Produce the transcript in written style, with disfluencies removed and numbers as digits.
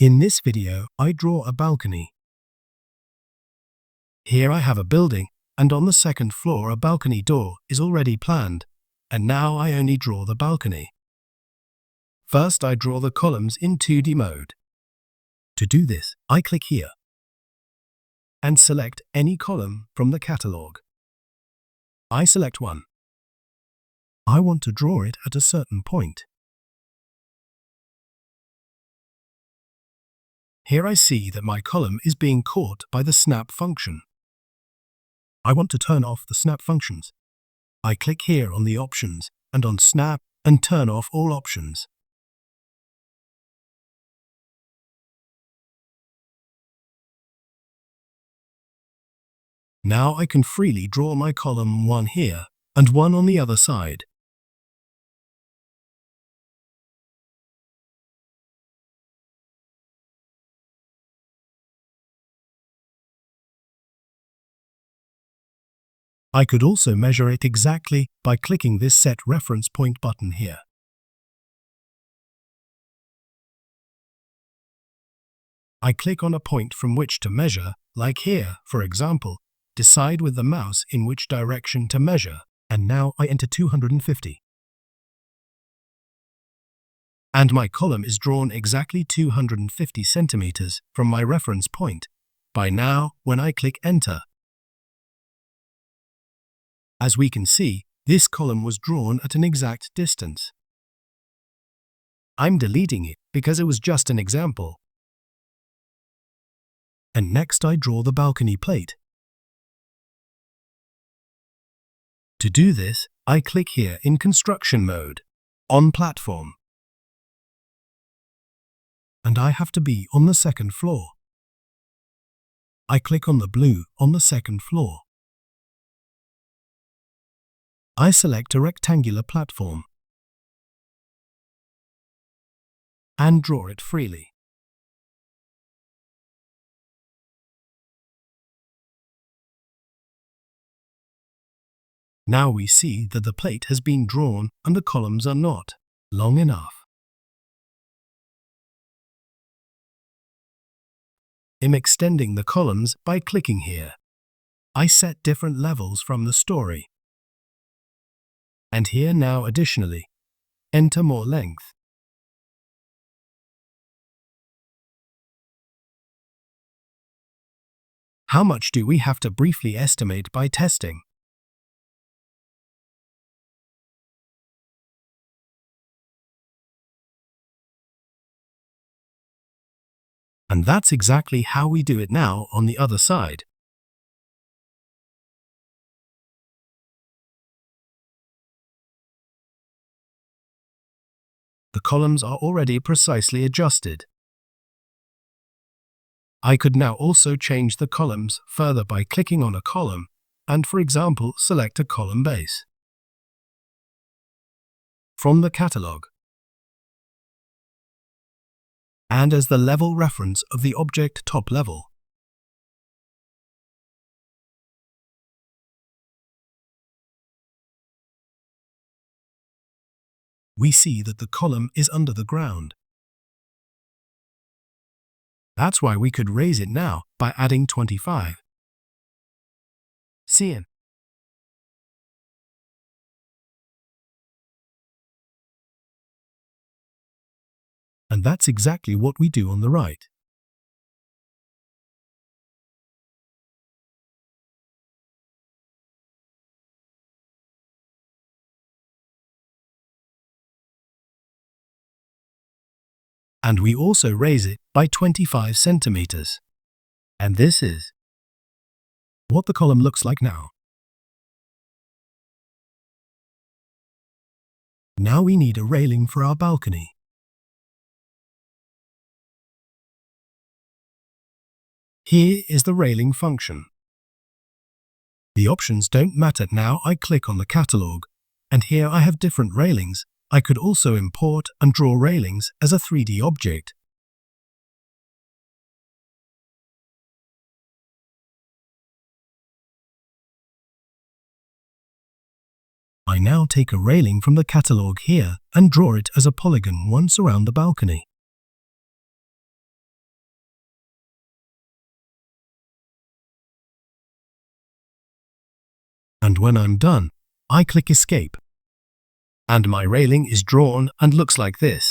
In this video, I draw a balcony. Here I have a building, and on the second floor a balcony door is already planned, and now I only draw the balcony. First I draw the columns in 2D mode. To do this, I click here and select any column from the catalogue. I select one. I want to draw it at a certain point. Here I see that my column is being caught by the snap function. I want to turn off the snap functions. I click here on the options and on snap and turn off all options. Now I can freely draw my column one here and one on the other side. I could also measure it exactly by clicking this Set Reference Point button here. I click on a point from which to measure, like here, for example, decide with the mouse in which direction to measure, and now I enter 250. And my column is drawn exactly 250 centimeters from my reference point, by now when I click Enter. As we can see, this column was drawn at an exact distance. I'm deleting it because it was just an example. And next I draw the balcony plate. To do this, I click here in construction mode, on platform. And I have to be on the second floor. I click on the blue on the second floor. I select a rectangular platform and draw it freely. Now we see that the plate has been drawn and the columns are not long enough. I'm extending the columns by clicking here. I set different levels from the story. And here now additionally, enter more length. How much do we have to briefly estimate by testing? And that's exactly how we do it now on the other side. The columns are already precisely adjusted. I could now also change the columns further by clicking on a column and, for example, select a column base from the catalogue and as the level reference of the object top level. We see that the column is under the ground. That's why we could raise it now by adding 25 cm. And that's exactly what we do on the right. And we also raise it by 25 centimeters. And this is what the column looks like now. Now we need a railing for our balcony. Here is the railing function. The options don't matter now. I click on the catalogue, and here I have different railings. I could also import and draw railings as a 3D object. I now take a railing from the catalogue here and draw it as a polygon once around the balcony. And when I'm done, I click Escape. And my railing is drawn and looks like this.